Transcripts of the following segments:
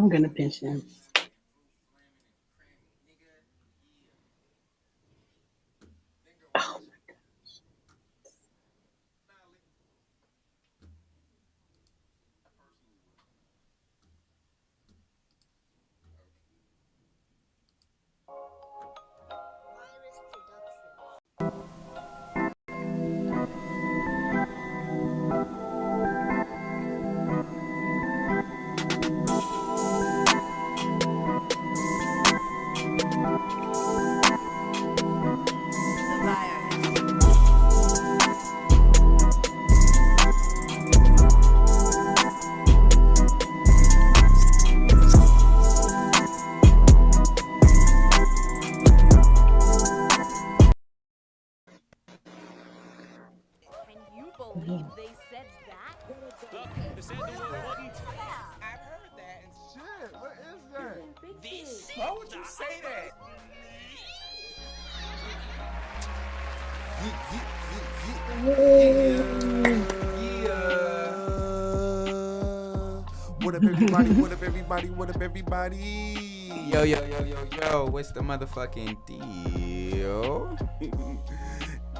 I'm gonna pinch him. Oh, What up, everybody? What up, everybody? What up, everybody? Yo, what's the motherfucking deal?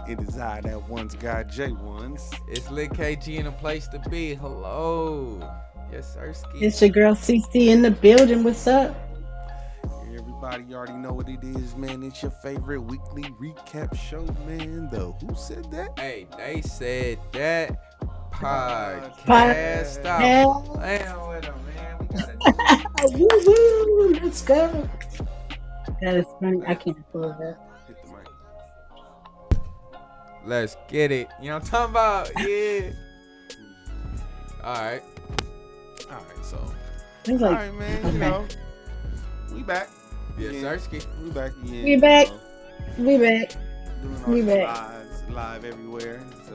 It is I that once got J1s. It's Lit KG in a place to be. Hello. Yes, sir, Ski. it's your girl CC in the building. What's up? Everybody already know what it is, man. It's your favorite weekly recap show, man. The Who Said That? Hey, they said that podcast. Podcast. Stop playing with them, man. We gotta do it. Woo-hoo, let's go. That is funny. I can't pull that. Hit the mic. Let's get it. You know what I'm talking about? Yeah. Alright. Alright, so. It's like, Alright, man. okay. You know, we back. Yes, Yeah, sir, Ski. we back again. We back. You know, We back. doing We our back. live everywhere. So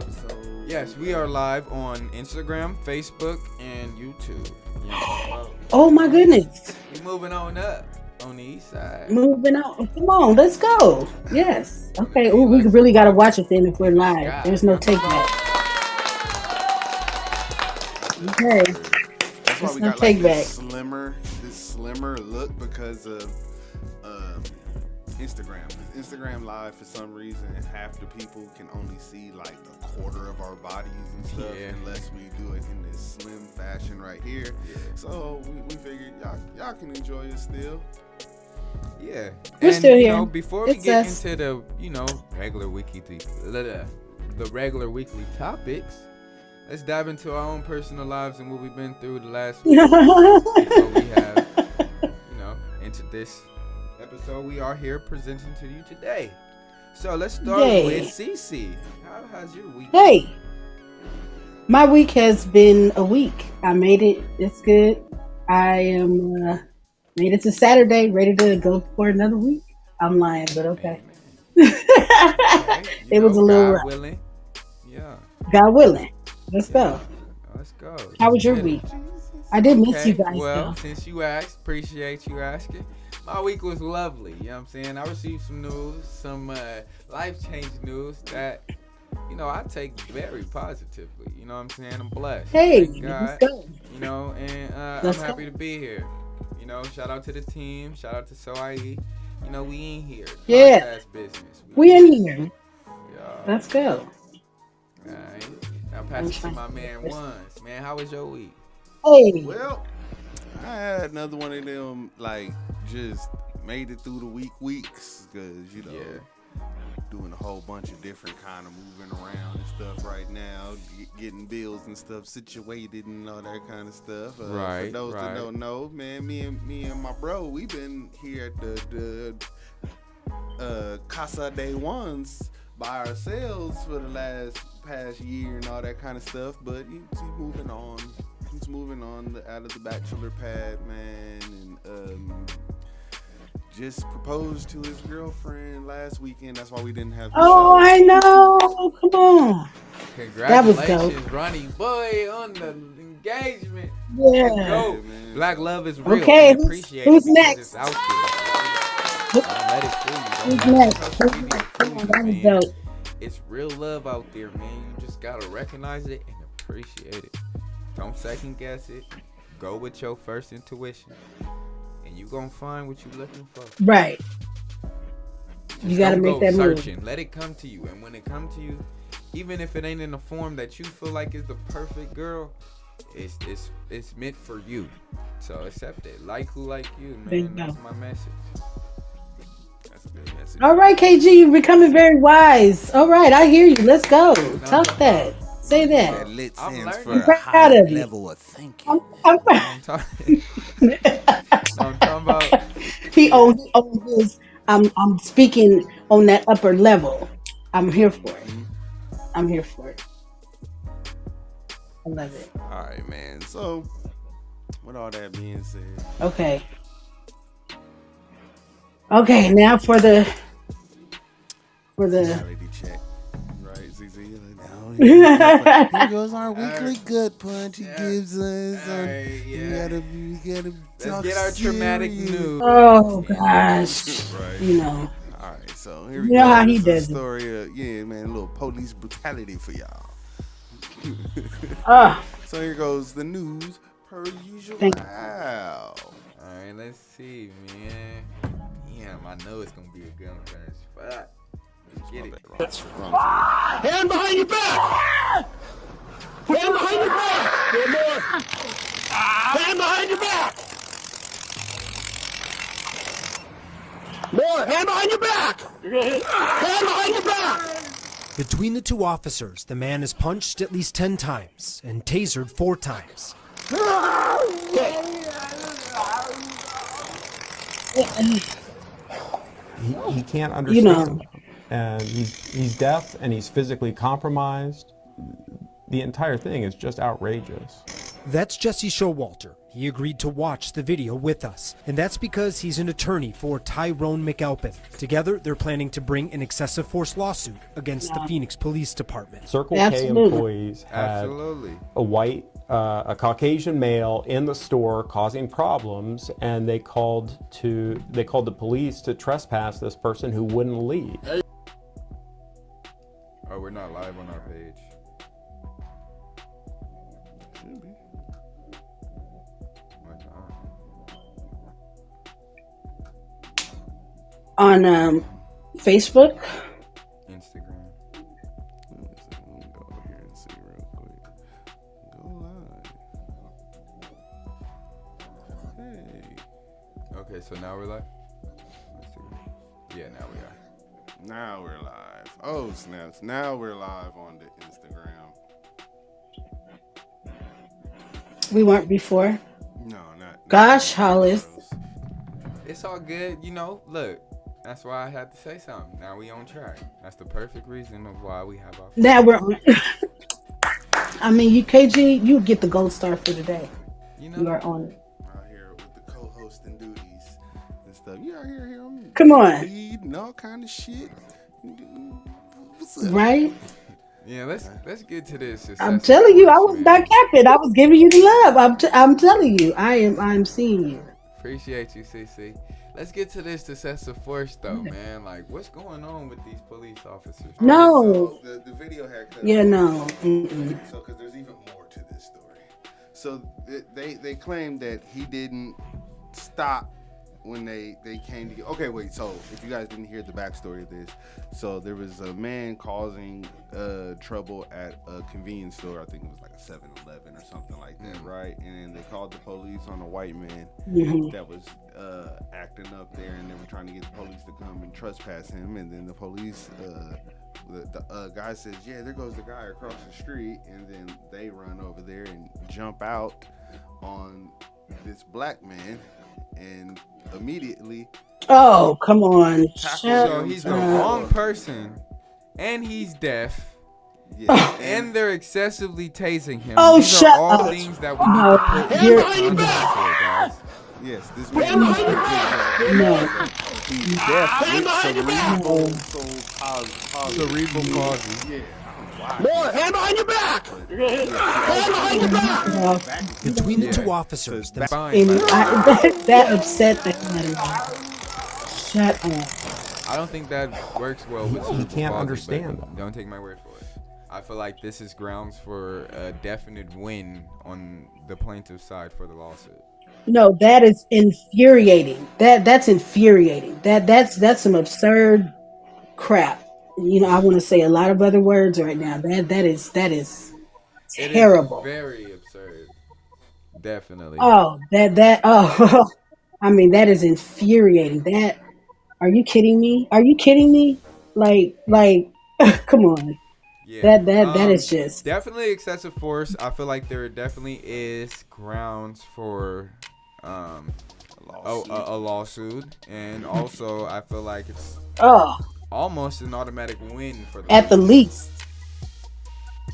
Yes, we are live on Instagram, Facebook, and YouTube. You know, Oh my goodness. we moving on up on the east side. Moving on. Come on, let's go. Yes. Okay. Ooh, we really gotta watch it then if we're live. There's no take back. Okay. That's why There's we no got take like back. this slimmer look because of Instagram. Instagram Live, for some reason, half the people can only see like a quarter of our bodies and stuff, Yeah. unless we do it in this slim fashion right here. Yeah. So we figured y'all can enjoy it still. Yeah. We're and, still you here. know, before we It's get us. into the, regular the regular weekly topics, let's dive into our own personal lives and what we've been through the last week before we have, into this episode we are here presenting to you today. So let's start Yay. with Cece. How has your week? Hey, my week has been a week. I made it. It's good. I am made it to Saturday, ready to go for another week. I'm lying, but okay. It was a little God rough. willing. Yeah. God willing. Let's go. Let's go. How was your Get it. week? I did miss you guys Well, though. since you asked, appreciate you asking. My week was lovely. You know what I'm saying? I received some news, some life-changing news that, I take very positively. You know what I'm saying? I'm blessed. Hey, Thank let's God. go. And Let's I'm happy go. to be here. Shout out to the team. Shout out to SoIE. We in here. Yeah. Podcast business. We in here. Yeah. Let's go. Alright. Now pass it to my man Ones. Man, how was your week? Hey. Well, I had another one of them, like, just made it through the weeks, because, doing a whole bunch of different kind of moving around and stuff right now, getting bills and stuff situated and all that kind of stuff. Right, For those that right. don't know, man, me and my bro, we've been here at the Casa de Ones by ourselves for the past year and all that kind of stuff, but he's moving on. He's moving on out of the bachelor pad, man, and just proposed to his girlfriend last weekend. That's why we didn't have the Oh, show. I know. Come on. Congratulations, dope. Ronnie boy, on the engagement. Yeah. Go. Yeah, man. Black love is real. Okay, and who's- appreciate who's it because next? it's out there. Don't let it fool you. Who's Don't let next? social Who's media next? fool Come on, you, that was man. dope. It's real love out there, man. You just gotta recognize it and appreciate it. Don't second guess it. Go with your first intuition, and you gonna find what you looking for. Right. You Just gotta don't make go that move. searching. Let it come to you, and when it come to you, even if it ain't in the form that you feel like is the perfect girl, it's meant for you. So accept it. Like who like you, There you man. go. That's my message. That's a good message. All right, KG, you're becoming very wise. All right, I hear you. Let's go. Talk that. Say That that. lit I'm stands for learning. a I'm proud higher of you. level of thinking. I'm I'm talking. I'm talking about. he owns his. I'm speaking on that upper level. I'm here for it. I'm here for it. I love it. All right, man. So, with all that being said, Okay. Okay, now for the reality check. Right, ZZ? Here goes our weekly gut punch. He gives us. We gotta Let's talk get our traumatic serious. news. Oh gosh. Right. You know. All right, so here You we know go. how he This is does a it. story of, a little police brutality for y'all. Ah, So here goes the news per usual. Thank you. Wow. All right, let's see, man. Damn, I know it's gonna be a good one. Fuck. Let's get it. Wrong. Hand behind your back! Hand behind your back! Good more. Hand behind your back! More! Hand behind your back! Hand behind your back! Between the two officers, the man is punched at least 10 times and tasered 4 times. He can't you understand know. them. And he's deaf and he's physically compromised. The entire thing is just outrageous. That's Jesse Showalter. He agreed to watch the video with us, and that's because he's an attorney for Tyrone McAlpin. Together, they're planning to bring an excessive force lawsuit against the Phoenix Police Department. Circle Absolutely. K employees had Absolutely. a Caucasian male in the store causing problems, and they called the police to trespass this person who wouldn't leave. Oh, we're not live on our page. Should be. Why not? On Facebook. Instagram. Let me go over here and see real quick. Go live. Hey. Okay, so now we're live. Instagram. Yeah, now we are. Now we're live. Oh, snaps. Now we're live on the Instagram. We weren't before. No, not. Gosh, not Hollis. It's all good, you know. Look, that's why I had to say something. Now we on track. That's the perfect reason of why we have our. Now we're on. I mean, you KG, you get the gold star for today. You know. You are on it. Out here with the co-hosting duties and stuff. You out here, I'm Come on. lead and all kind of shit. What's up? Right? Yeah, let's get to this. I'm telling you, I was not capping. I was giving you the love. I'm telling you, I'm seeing you. Appreciate you, CC. Let's get to this excessive force, though, man. Like, what's going on with these police officers? No. So the video had cut. Yeah, no. Mm-mm. So, because there's even more to this story. So they claim that he didn't stop when they came to. Okay, wait. So if you guys didn't hear the backstory of this, so there was a man causing trouble at a convenience store. I think it was like a 7-Eleven or something like that, right? And they called the police on a white man that was acting up there, and they were trying to get the police to come and trespass him. And then the police, the guy says, "Yeah, there goes the guy across the street," and then they run over there and jump out on this black man, and immediately Oh, come on. So he's the wrong person, and he's deaf, yeah, and they're excessively tasing him. Oh, These shut are all up. things that we No, need to put you're- into context here, guys. yes, this man is No. he's deaf with cerebral palsy. Yeah, More! Hand behind your back! Hand behind your back! Between the two officers, the Fine, And but that upset the hell out of me. Shut up. I don't think that works well with He cerebral can't palsy, understand but them. don't take my word for it. I feel like this is grounds for a definite win on the plaintiff's side for the lawsuit. No, that is infuriating. That's infuriating. That's some absurd crap. I want to say a lot of other words right now. That is It is terrible. very absurd. Definitely. Oh, oh, I mean, that is infuriating. Are you kidding me? Are you kidding me? Like, come on. Yeah. That is just. Definitely excessive force. I feel like there definitely is grounds for a lawsuit, and also I feel like it's Oh, almost an automatic win for the at the police. least.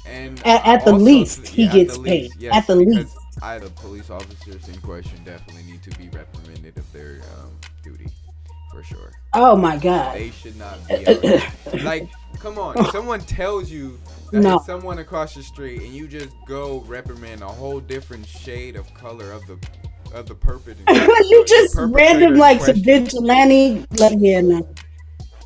And At the also, least, he yeah, at gets the paid. least, yes, At the because least. the police officers in question definitely need to be reprimanded of their duty, for sure. Oh my God. They should not be out. Like, come on. Someone tells you that No. it's someone across the street, and you just go reprimand a whole different shade of color of the perpetrator. You just random in like some question. vigilante. Like, yeah, no.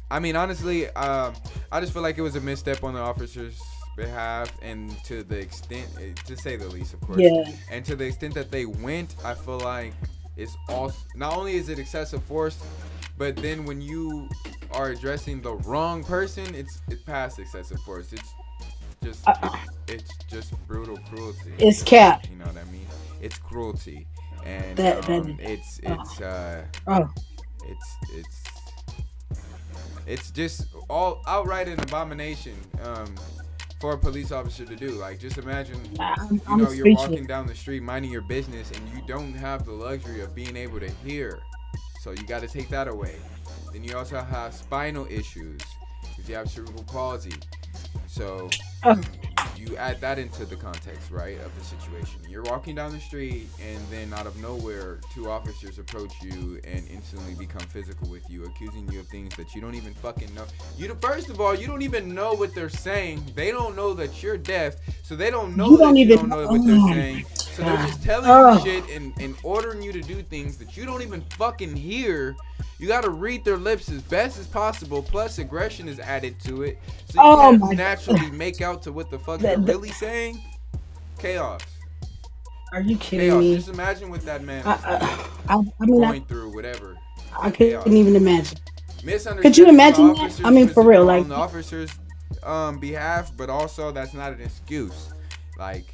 I mean, honestly, I just feel like it was a misstep on the officers' behalf, and to the extent, to say the least, of course. Yeah. And to the extent that they went, I feel like it's also, not only is it excessive force, but then when you are addressing the wrong person, it's past excessive force. It's just brutal cruelty. It's cap. You know what I mean? It's cruelty, and Oh, it's just all outright an abomination for a police officer to do. Like, just imagine, I'm you're speechless. walking down the street minding your business, and you don't have the luxury of being able to hear. So you got to take that away. Then you also have spinal issues because you have cerebral palsy. So Oh. you add that into the context, right, of the situation. You're walking down the street, and then out of nowhere, two officers approach you and instantly become physical with you, accusing you of things that you don't even fucking know. First of all, you don't even know what they're saying. They don't know that you're deaf, so they don't know You that don't you even don't know know. what they're Oh, saying. So they're God. just telling Oh. you shit and ordering you to do things that you don't even fucking hear. You gotta read their lips as best as possible, plus aggression is added to it, so you Oh can't my naturally make out to what the fuck they're really saying. Chaos. Are you kidding Chaos. me? Just imagine what that man was I mean, going through, whatever. I couldn't even imagine. Misunderstanding Could you imagine on the that? officers' I mean, for real, like. on the officers' behalf, but also that's not an excuse. Like,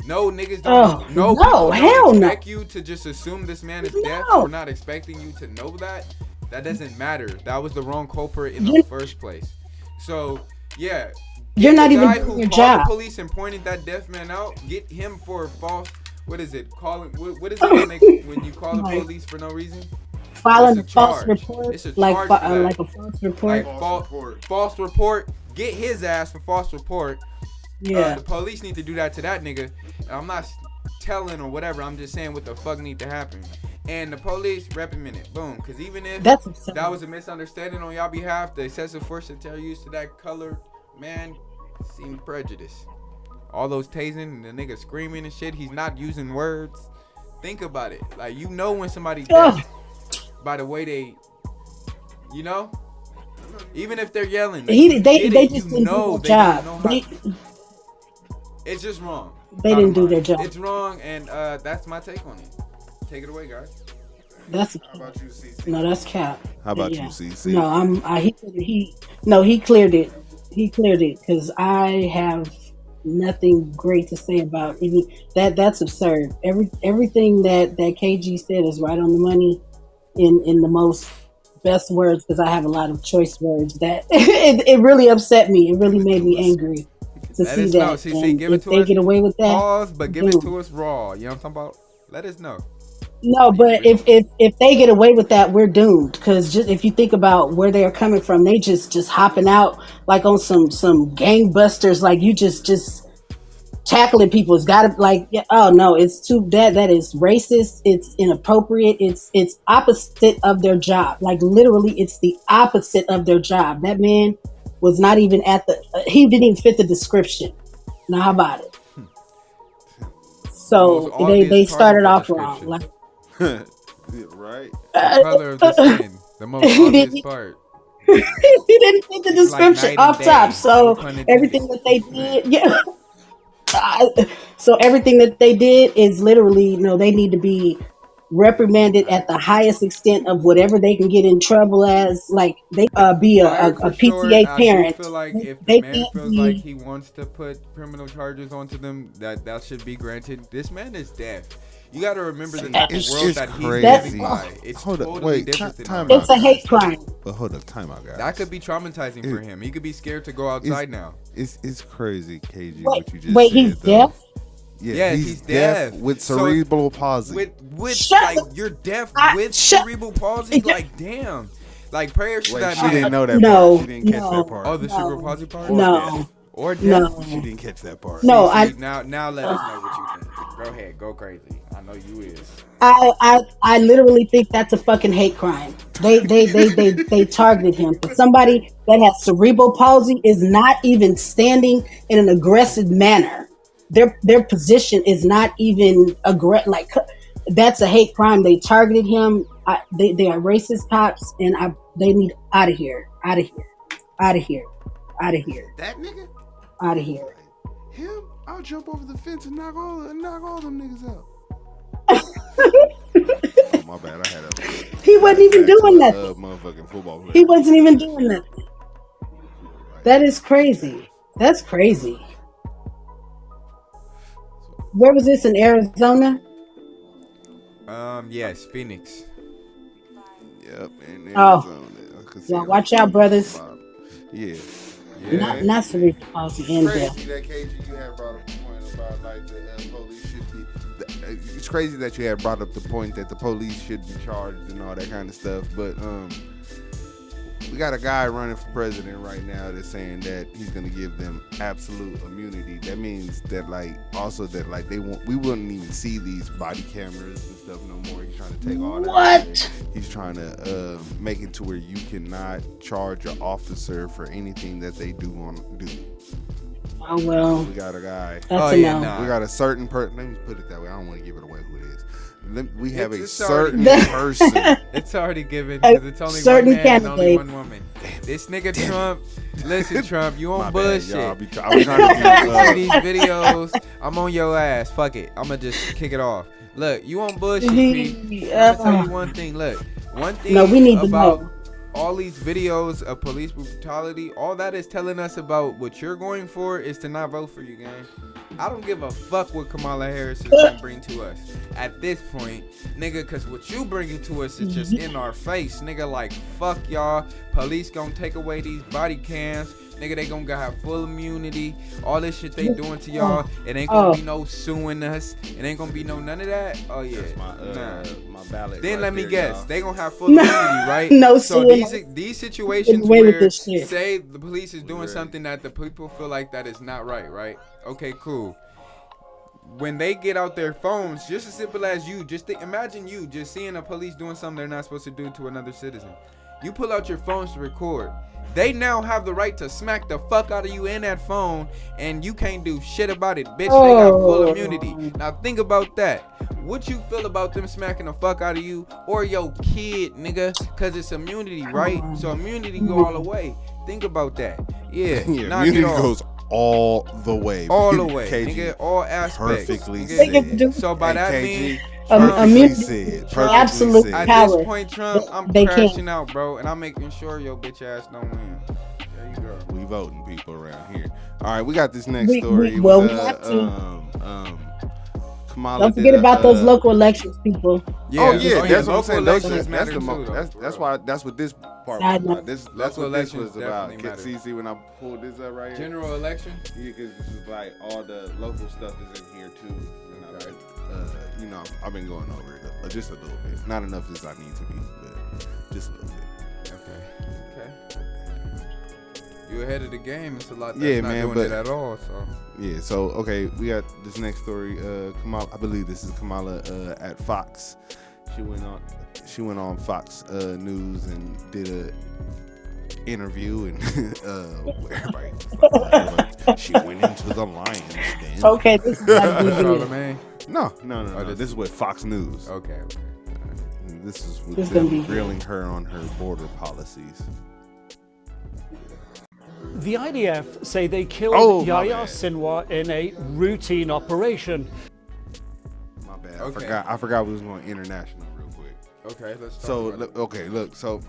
no, niggas Oh, don't. no, People hell don't no. expect you to just assume this man is deaf. No. We're not expecting you to know that. That doesn't matter. That was the wrong culprit in the first place. So, yeah. You're Get not the even guy doing who your called job. the police and pointed that deaf man out. Get him for false. What is it? Calling. What is it when you call the Like, police for no reason? Filing a It's a false charge. report, It's a like charge for that. like a false report. Like false report. Get his ass for false report. Yeah. The police need to do that to that nigga. And I'm not telling or whatever. I'm just saying what the fuck need to happen. And the police reprimand it. Boom. Because even if That's absurd. that was a misunderstanding on y'all behalf, the excessive force that y'all used to that color man seemed prejudice. All those tasing and the nigga screaming and shit. He's not using words. Think about it. Like, you know when somebody's deaf by the way they, you know, even if they're yelling, They just you didn't do know their job. don't know how. It's just wrong. They Bottom didn't do line. their job. It's wrong, and that's my take on it. Take it away, guys. That's How about you, CC? no, that's cap. How about Yeah. you, CC? No, he cleared it. He cleared it because I have nothing great to say about any that. That's absurd. Everything that KG said is right on the money in the most best words, because I have a lot of choice words that it really upset me. It really made me angry to Let see us that. know. CC, And give it if to they us. get away with that, Pause, but give it boom. to us raw. You know what I'm talking about? Let us know. No, but if they get away with that, we're doomed. Because just if you think about where they are coming from, they just hopping out like on some gangbusters. Like, you just tackling people. It's got to, like, oh no, it's too that is racist. It's inappropriate. It's opposite of their job. Like, literally, it's the opposite of their job. That man was not even at the. He didn't even fit the description. Now, how about it? So Most obvious they started target off for wrong. description. Like, Right? The color of the skin. The most He obvious didn't- part. He didn't put the It's like description night and off top. day, So no pun intended. everything that they did, yeah. So everything that they did is literally, they need to be reprimanded at the highest extent of whatever they can get in trouble as. Like they be a For sure, PTA I do parent. feel like if the They man can't feels like be. he wants to put criminal charges onto them, that should be granted. This man is deaf. You got to remember that the world that he's living by, it's Hold up, totally wait, different than time ours. It's a hate crime. But hold up, time out, guys. That could be traumatizing for him. He could be scared to go outside now. It's crazy, KG. What you just Wait, said, he's though. deaf? Yeah, he's deaf. with So, cerebral palsy. With Shut like the- you're deaf I- with shut- cerebral palsy. Like damn, like prayers to Wait, that she man. didn't know that No, part. She didn't catch no. that part. Oh, the No. cerebral palsy part. No, Or deaf. no, She didn't catch that part. no. Now let us know what you think. Go ahead, go crazy. I know you is. I literally think that's a fucking hate crime. They targeted him. But somebody that has cerebral palsy is not even standing in an aggressive manner. Their position is not even like that's a hate crime. They targeted him. They are racist cops, and they need out of here, out of here, out of here, out of here, That nigga? out of here. Him? I'll jump over the fence and knock all them niggas out. Oh, my bad. I had a. He wasn't even doing that. nothing. Motherfucking football player. He wasn't even doing nothing. That is crazy. That's crazy. Where was this, in Arizona? Yes, Phoenix. Yep. In Oh. Arizona. I could see Well, it watch on out, the brothers. bottom. Yeah. Yeah. Not cerebral palsy and Crazy death. that KG you had brought up the point about like the police should be. It's crazy that you had brought up the point that the police should be charged and all that kind of stuff. But we got a guy running for president right now that's saying that he's gonna give them absolute immunity. That means that we wouldn't even see these body cameras and stuff no more. He's trying to take all that. What? away. He's trying to make it to where you cannot charge an officer for anything that they do. Oh well, We got a guy. that's a no. nah. We got a certain person. Let me put it that way. I don't want to give it away who it is. We have It's a already- certain person. It's already given because it's only certain one man and only candidate. one woman. This nigga Trump, listen Trump, you My on bad, bullshit. y'all. I was trying to be, These videos, I'm on your ass. Fuck it, I'ma just kick it off. Look, you on bullshit, P. I'ma tell you one thing. Look, one thing No, we need to about know. all these videos of police brutality, all that is telling us about what you're going for is to not vote for you, gang. I don't give a fuck what Kamala Harris is gonna bring to us at this point, nigga, because what you bringing to us is just in our face, nigga. Like, fuck y'all. Police gonna take away these body cams. Nigga, they gonna have full immunity. All this shit they doing to y'all. It ain't gonna be no suing us. It ain't gonna be no none of that. Oh, yeah. That's my ballot. Then right let me there, guess. y'all. They gonna have full immunity, right? No So suing. these situations Get away with where this shit. say the police is doing something that the people feel like that is not right? Okay, cool. When they get out their phones, just as simple as you, imagine you just seeing a police doing something they're not supposed to do to another citizen. You pull out your phones to record. They now have the right to smack the fuck out of you in that phone, and you can't do shit about it, bitch. They got full immunity. Now think about that. What you feel about them smacking the fuck out of you or your kid, nigga? Cause it's immunity, right? So immunity go all the way. Think about that. Yeah, Yeah, knock it immunity off. goes all the way. All the way, KG nigga. All aspects. perfectly nigga. said. So by that KG mean, perfectly immunity, said. Perfectly absolute said. at power. this point, Trump, I'm They crashing can't. out, bro, and I'm making sure your bitch ass don't win. There you go. We voting people around here. All right, we got this next We- story. we- It well, was, we have to. Kamala Don't forget did a, about those local elections, people. Yeah, that's what I'm local saying. elections That's matter too, though. that's why that's what this part Side was note. about. That's Local what this elections was about. definitely matter. See when I pulled this up right here. General election. Yeah, because this is like all the local stuff is in here too. And I've been going over it just a little bit. Not enough as I need to be, but just a little bit. Okay. You ahead of the game. It's a lot that's Yeah, not man, doing but- it at all. So Yeah, so okay, we got this next story. Kamala, I believe this is Kamala at Fox. She went on Fox News and did a interview and everybody she went into the Lions Den. Okay, this is not good. Charlamagne. No. this- This is with Fox News. Okay. And this is with This gonna them be grilling her on her border policies. The IDF say they killed Oh, my Yahya bad. Sinwar in a routine operation. My bad. Okay. I forgot we was going international real quick. Okay, let's talk So about look. So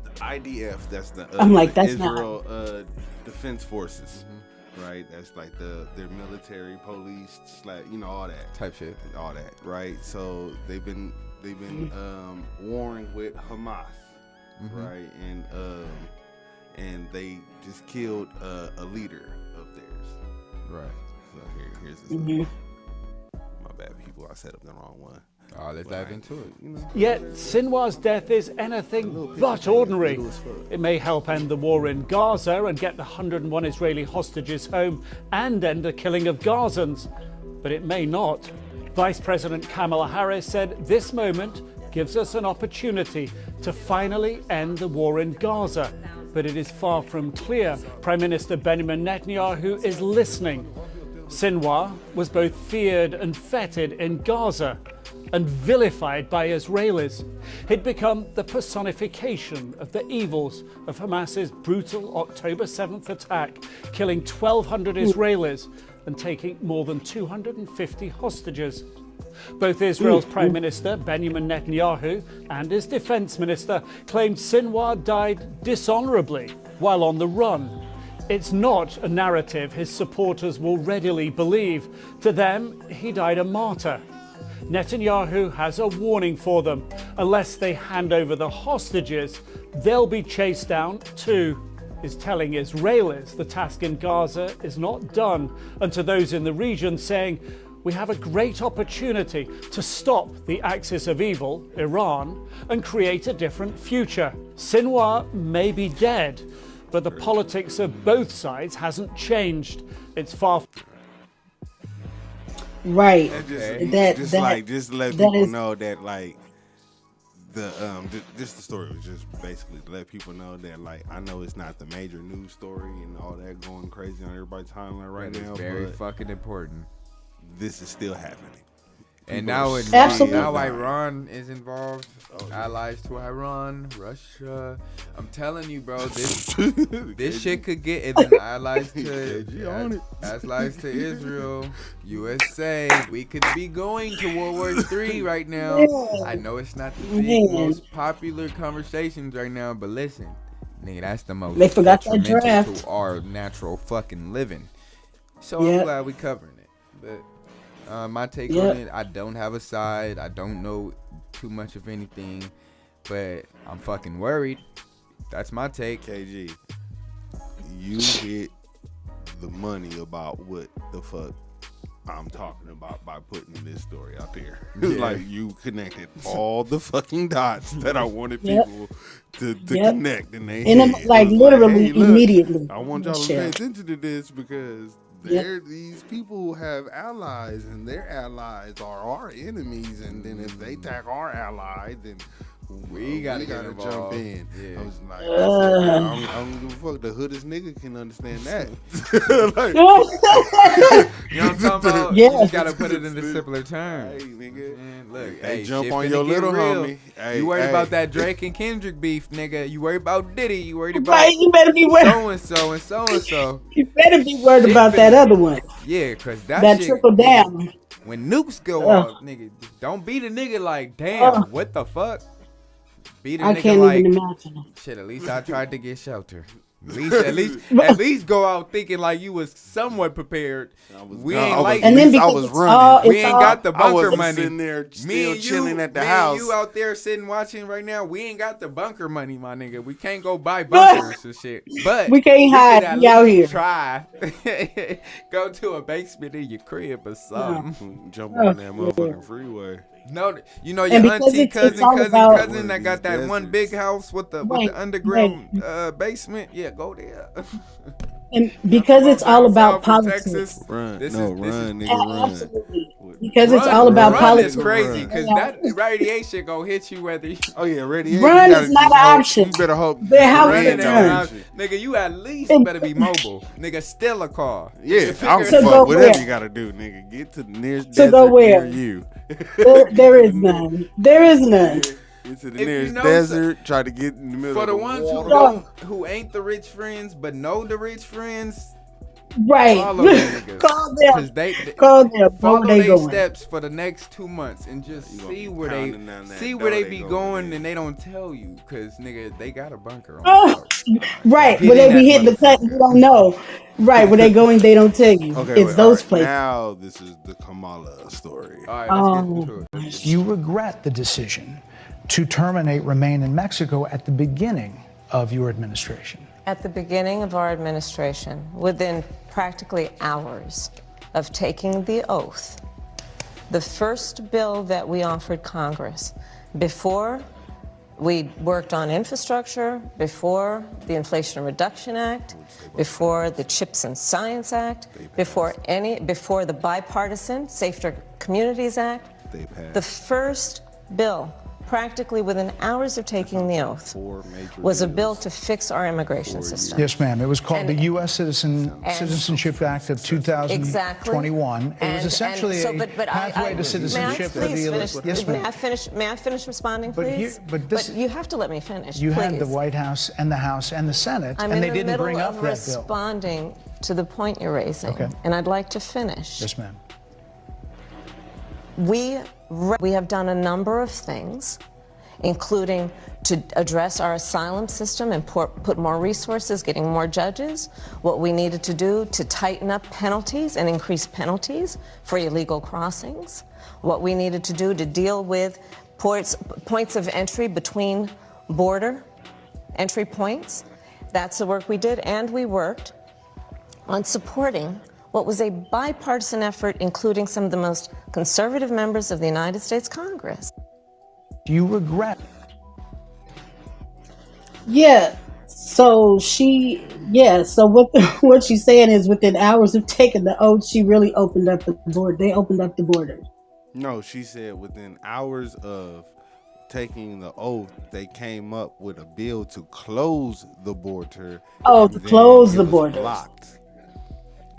the IDF, that's the I'm like, the that's not- Israel Defense Forces, right? That's like their military, police, all that type shit. all that, right? So they've been warring with Hamas, right? And they just killed a leader of theirs. Right. So here's this. My bad, people. I set up the wrong one. Oh, let's dive into it. Yet Sinwar's death is anything but ordinary. It may help end the war in Gaza and get the 101 Israeli hostages home and end the killing of Gazans, but it may not. Vice President Kamala Harris said this moment gives us an opportunity to finally end the war in Gaza, but it is far from clear Prime Minister Benjamin Netanyahu is listening. Sinwar was both feared and feted in Gaza and vilified by Israelis. He'd become the personification of the evils of Hamas's brutal October 7th attack, killing 1,200 Israelis and taking more than 250 hostages. Both Israel's Prime Minister Benjamin Netanyahu and his Defense Minister claimed Sinwar died dishonorably while on the run. It's not a narrative his supporters will readily believe. To them, he died a martyr. Netanyahu has a warning for them. Unless they hand over the hostages, they'll be chased down too. Is telling Israelis the task in Gaza is not done, and to those in the region saying, we have a great opportunity to stop the axis of evil, Iran, and create a different future. Sinwar may be dead, but the politics of both sides hasn't changed. It's far Right. Just let that people is- know that just the story was just basically to let people know that I know it's not the major news story and all that going crazy on everybody's timeline right That is now, very but fucking important. this is still happening. And People now, are Absolutely. now Iran is involved. Allies to Iran, Russia. I'm telling you, bro, this shit could get and then allies to Israel, USA. We could be going to World War III right now. I know it's not the big, most popular conversations right now, but listen, nigga, that's the most They forgot that detrimental draft. to our natural fucking living. So Yep. I'm glad we covering it, but. My take Yep. on it, I don't have a side. I don't know too much of anything, but I'm fucking worried. That's my take. KG, you get the money about what the fuck I'm talking about by putting this story out there. Yeah. You connected all the fucking dots that I wanted Yep. people to Yep. connect in their And head. like It was literally hey, look, immediately. I want y'all to pay Michelle. attention to this because Yep. these people have allies and their allies are our enemies, and then if they attack our ally, then We gotta get jump involved. in. Yeah. I was like, I don't give a fuck. The hoodest nigga can understand that. Like, You know what I'm talking about? Yeah. You just gotta put it into simpler terms. hey, nigga. Man, look, Hey, hey, jump shit on finna your get little real. homie. Hey, You worried hey. about that Drake and Kendrick beef, nigga. You worried about Diddy. You worried about Right, you better be worried. so and so and so and so. You better be worried Shit about finna- that other one. Yeah, cause that That shit, trickle down. when nukes go Ugh. off, nigga, don't beat a nigga like, damn, Ugh. what the fuck? Beat a I nigga can't like, even imagine. shit, at least I tried to get shelter. At least go out thinking like you was somewhat prepared. We ain't like And then I because was it's running. all, it's we ain't all, got the I bunker was money. sitting there still and chilling at the me house. And you out there sitting watching right now. We ain't got the bunker money, my nigga. We can't go buy bunkers and shit. But We can't hide. could at We out least here. Try go to a basement in your crib or something. Jump on that motherfucking freeway. No, you know And your because auntie, it's all cousin about- that got that one big house with the Right, underground basement. Yeah, go there. and because it's all about South from politics. Texas. Run, This no, is- this run, is- nigga, run. Absolutely. Because it's all Run about Run politics. is crazy Run. because that radiation gonna hit you whether you. Oh yeah, radiation. Run You gotta is not just an hope- option. You better hope. Their house Running is ain't turned. an option. Nigga, you at least better be mobile. Nigga, steal a car. Yeah, I'm So go fuck whatever where? you gotta do, nigga. Get to the nearest So desert go where? near you. There is none. There is none. into the If you nearest know desert, try to get in the middle For of the the ones water. who ain't the rich friends but know the rich friends, Right. follow them niggas. Call them. Cause they Call them. Know follow where they their going. steps for the next 2 months and just You gonna see be where they pounding down that see door, where they they be go going over and they don't tell you. Cause nigga, they got a bunker on. Oh, right. Get Where in they be that hitting the cut and you motherfucker. don't know. Right. Where they going, they don't tell you. Okay, It's wait, all those right. places. Now this is the Kamala story. All right, let's get Oh, into it. gosh. You regret the decision to terminate Remain in Mexico at the beginning of your administration. At the beginning of our administration, within practically hours of taking the oath, the first bill that we offered Congress, before we worked on infrastructure, before the Inflation Reduction Act, before the CHIPS and Science Act, before the bipartisan Safer Communities Act, the first bill, practically within hours of taking the oath, was a bill to fix our immigration system. Yes, ma'am. It was called And- the U.S. Citizenship Act of 2021. Exactly. It was essentially a pathway to citizenship for the elite. Yes, May I ma'am. finish? May I finish responding, please? But you have to let me finish. You please. had the White House and the House and the Senate, I'm and in they the didn't middle bring up of that bill. responding to the point you're raising, Okay. and I'd like to finish. Yes, ma'am. We have done a number of things, including to address our asylum system and put more resources, getting more judges, what we needed to do to tighten up penalties and increase penalties for illegal crossings, what we needed to do to deal with points of entry between border entry points. That's the work we did, and we worked on supporting what was a bipartisan effort, including some of the most conservative members of the United States Congress. Do you regret? Yeah. So what she's saying is within hours of taking the oath, she really opened up the border. They opened up the border. No, she said within hours of taking the oath, they came up with a bill to close the border. Oh, and to then close it the was border. blocked.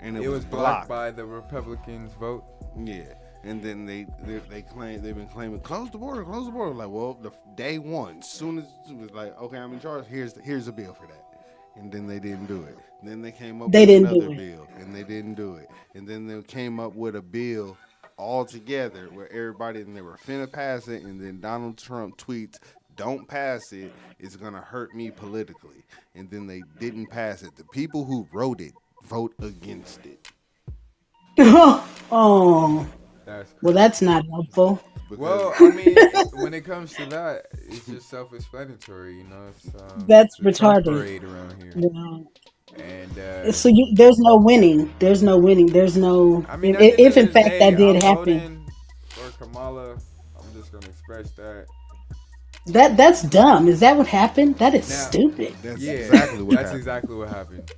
And It was blocked by the Republicans' vote. Yeah, and then they've been claiming close the border. Like, well, the day one, soon as it was like, okay, I'm in charge. Here's a bill for that, and then they didn't do it. Then they came up with another bill, and they didn't do it. And then they came up with a bill all together where everybody and they were finna pass it, and then Donald Trump tweets, "Don't pass it. It's gonna hurt me politically." And then they didn't pass it. The people who wrote it vote against it. Oh, That's well, that's not helpful. Well, I mean, when it comes to that, it's just self-explanatory, you know. It's, That's the Trump retarded. parade around here, Yeah. and So there's no winning. There's no winning. There's no. I mean, If in fact that did I'm happen, voting for Kamala. I'm just gonna express that. that's dumb. Is that what happened? That is Now- stupid. That's Yeah, exactly what that's happened. exactly what happened.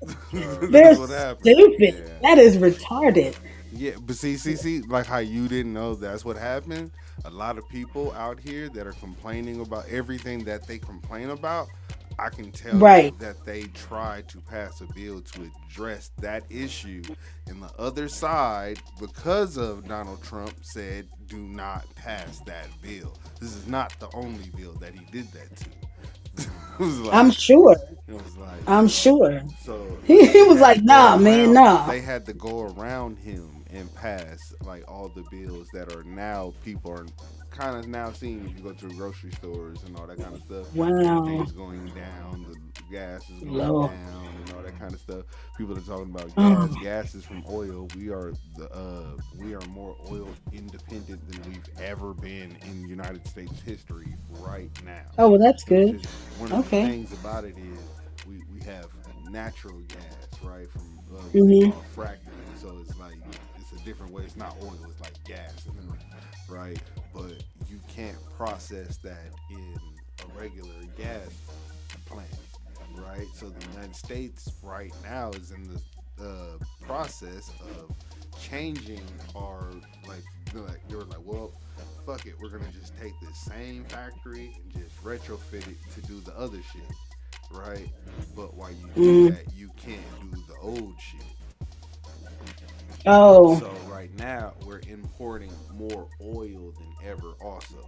They're what happened. stupid. Yeah. That is retarded. Yeah, but see, like how you didn't know that's what happened. A lot of people out here that are complaining about everything that they complain about, I can tell Right. you that they tried to pass a bill to address that issue, and the other side, because of Donald Trump, said, "Do not pass that bill." This is not the only bill that he did that to. It was like, I'm sure. It was like, I'm sure. so He was like, had to "Nah, go man, around- nah." They had to go around him and pass like all the bills that are now people are kind of now seeing if you go to grocery stores and all that kind of stuff. Wow. Everything's going down, the gas is going Low. down and all that kind of stuff. People are talking about Oh. gas. Gas is from oil. We are more oil independent than we've ever been in United States history right now. Oh, well, that's good. Which is one of Okay. the things about it is we have natural gas, right? From Mhm. fracking. So it's like it's a different way. It's not oil. It's like gas, right? But you can't process that in a regular gas plant, right? So the United States right now is in the process of changing our they were like, well, fuck it, we're gonna just take this same factory and just retrofit it to do the other shit, right? But while you do that, you can't do the old shit. Oh, So right now we're importing more oil than ever also.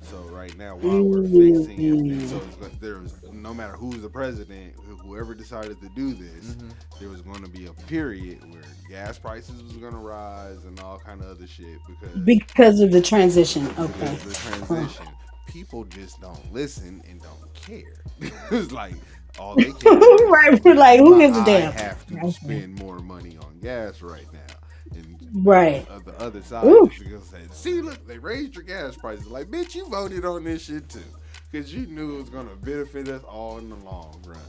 So right now, while we're fixing it, so there's no matter who's the president, whoever decided to do this, there was going to be a period where gas prices was going to rise and all kind of other shit Because of the transition. Okay. because of the transition. People just don't listen and don't care. It's like all they care. Right. We're like, who gives a I damn? have to spend more money on gas right now. And Right. the other side Ooh. is gonna say, see, look, they raised your gas prices. Like, bitch, you voted on this shit too, because you knew it was gonna benefit us all in the long run.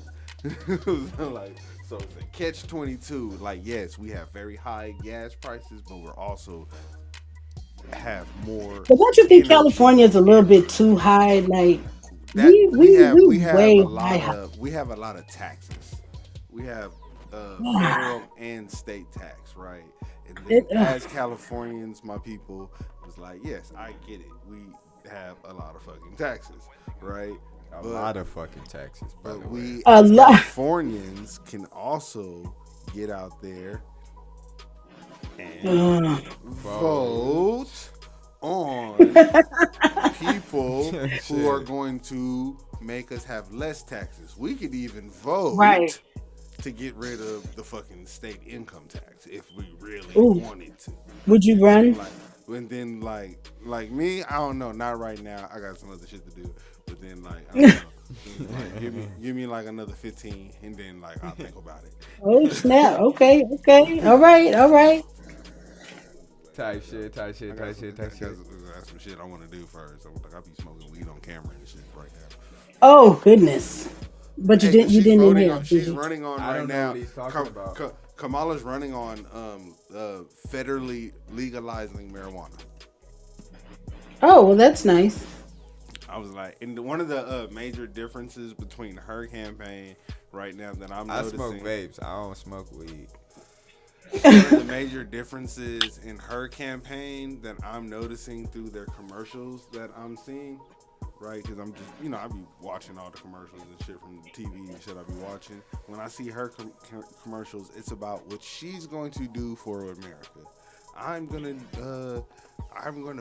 Like, so it's a catch-22. Like, yes, we have very high gas prices, but we're also have more. But don't you think energy. California is a little bit too high? Like, That, we have way a lot high. of we have a lot of taxes. We have federal and state tax, right? And then as Californians, my people, was like, yes, I get it. We have a lot of fucking taxes, right? A lot of fucking taxes, by the But way. we as Californians can also get out there and vote on people who are going to make us have less taxes. We could even vote to get rid of the fucking state income tax if we really wanted to. Would you run? And then like me, I don't know, not right now. I got some other shit to do. But then like I don't know. Like, give me like another 15 and then like I'll think about it. Oh snap. Okay. All right. Type shit. That's some shit I want to do first. I'll be smoking weed on camera and shit right now. Oh goodness. But you didn't inhale. She's running on I right don't know now. what he's talking about. Kamala's running on federally legalizing marijuana. Oh well, that's nice. I was like, and one of the major differences between her campaign right now that I'm noticing. I smoke vapes. I don't smoke weed. One of the major differences in her campaign that I'm noticing through their commercials that I'm seeing, right? Because I'm just, I be watching all the commercials and shit from the TV and shit I be watching. When I see her commercials, it's about what she's going to do for America. I'm gonna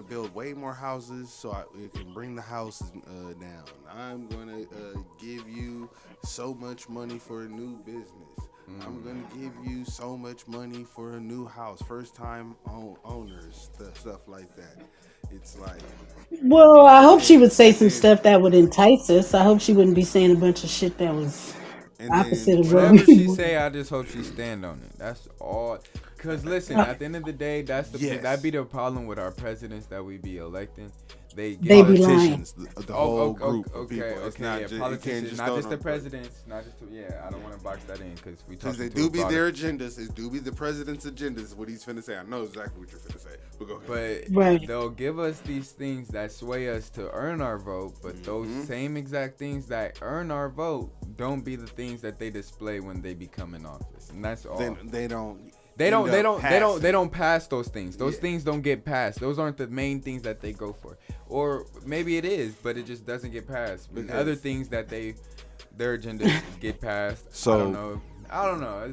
build way more houses so it can bring the houses down. I'm gonna give you so much money for a new business. I'm gonna give you so much money for a new house, first time owners, stuff like that. It's like, well, I hope she would say some stuff that would entice us. I hope she wouldn't be saying a bunch of shit that was opposite of what whatever we she say, I just hope she stand on it. That's all. Cause listen, at the end of the day, that'd be the problem with our presidents that we be electing. They be lying. Politicians, the whole group of people. It's not just, politicians, not just the presidents, not just I don't want to box that in because they do be their agendas. It do be the president's agendas. What he's finna say, I know exactly what you're finna say. But go ahead. But they'll give us these things that sway us to earn our vote. But those same exact things that earn our vote don't be the things that they display when they become in office, and that's all. They don't. They don't pass those things. Those things don't get passed. Those aren't the main things that they go for. Or maybe it is, but it just doesn't get passed. Because other things that their agendas get passed. So I don't know.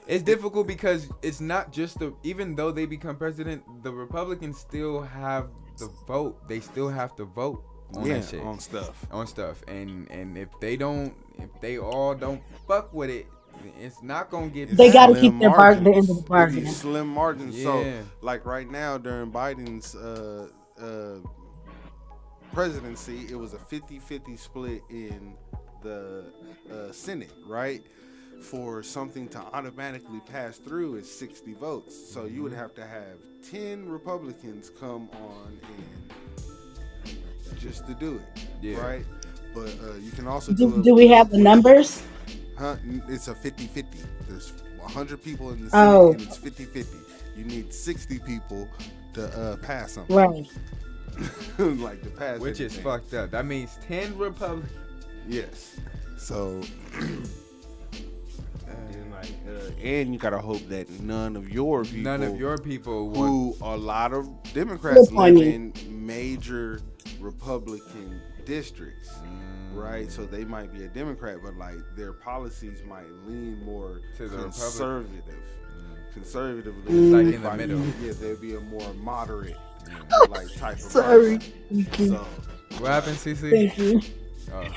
It's difficult because it's not just even though they become president, the Republicans still have the vote. They still have to vote on that shit. On stuff. And if they all don't fuck with it, it's not gonna get. They got to keep the end of the bargain. Slim margins. Yeah. So, like right now during Biden's presidency, it was a 50-50 split in the Senate, right? For something to automatically pass through is 60 votes. So you would have to have 10 Republicans come on in just to do it, right? But you can also do we have the numbers? It's a 50-50. There's 100 people in the Senate, and it's 50-50. You need 60 people to pass something. Right. Like to pass which everything. Is fucked up. That means 10 Republicans. Yes. So, and you gotta hope that none of your people who a lot of Democrats live in major Republican districts. Right, so they might be a Democrat, but like their policies might lean more to the conservative. Conservatively, like in the middle. Yeah, they'd be a more moderate, like type of. Sorry. So, What happened, CC? Thank you. Oh,